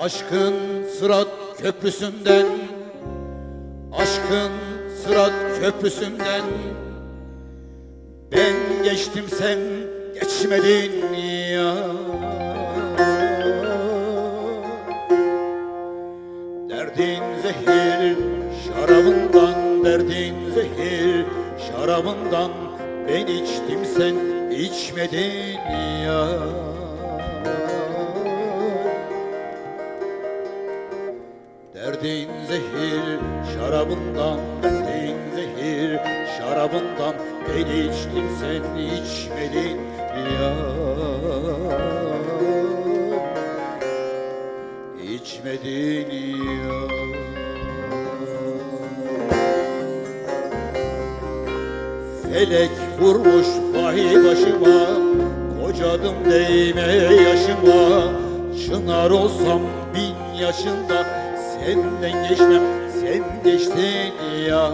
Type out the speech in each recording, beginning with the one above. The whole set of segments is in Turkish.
Aşkın Sırat Köprüsü'nden, aşkın Sırat Köprüsü'nden ben geçtim, sen geçmedin ya. Derdin zehir şarabından, derdin zehir şarabından ben içtim, sen içmedin ya. Derdin zehir şarabından, derdin zehir şarabından ben içtim, sen içmedin ya. İçmedin ya. Felek vurmuş vahiy başıma, kocadım değme yaşıma. Çınar olsam 1000 yaşında, senden geçmem, sen geçtin ya.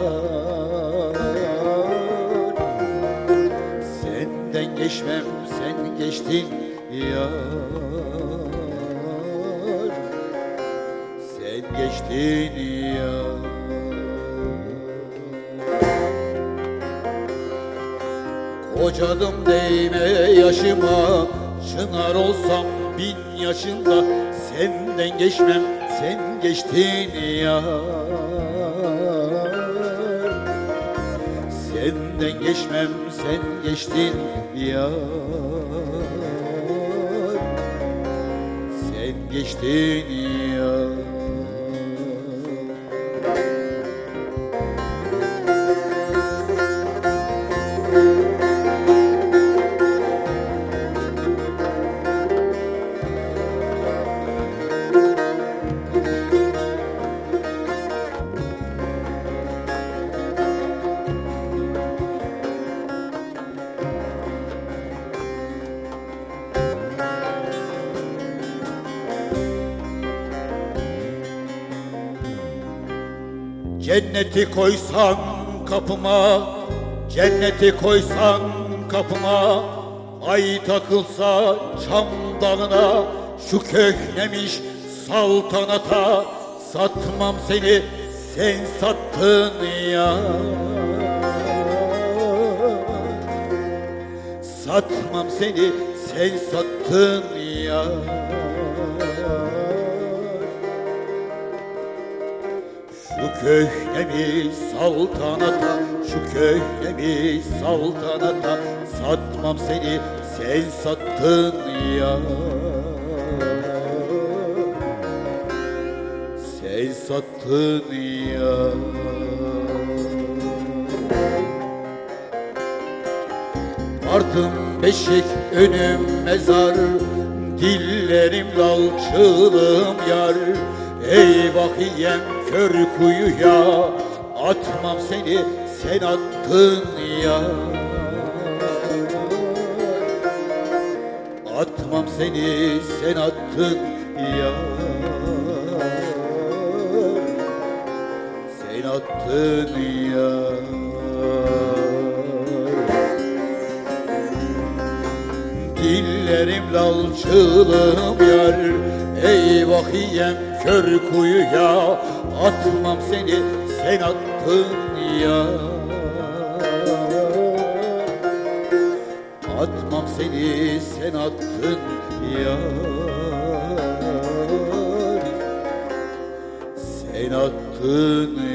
Senden geçmem, sen geçtin ya. Sen geçtin ya. Kocadım değme yaşıma, çınar olsam 1000 yaşında, senden geçmem, sen geçtin ya. Senden geçmem, sen geçtin ya. Sen geçtin ya. Cenneti koysan kapıma, cenneti koysan kapıma, ay takılsa çam dalına, şu köhnemiş saltanata, satmam seni, sen sattın ya. Satmam seni, sen sattın ya. Şu köhnemi saltanata, şu köhnemi saltanata, satmam seni, sen sattın ya. Sen sattın ya. Ardım beşik, önüm mezar, dillerim lal, çığlığım yar. Eyvah yem kör kuyuya, atmam seni, sen attın ya. Atmam seni, sen attın ya. Sen attın ya. Dillerim lal, çığlığım yar. Eyvah yem kör kuyuya, atmam seni, sen attın ya. Atmam seni, sen attın ya. Sen attın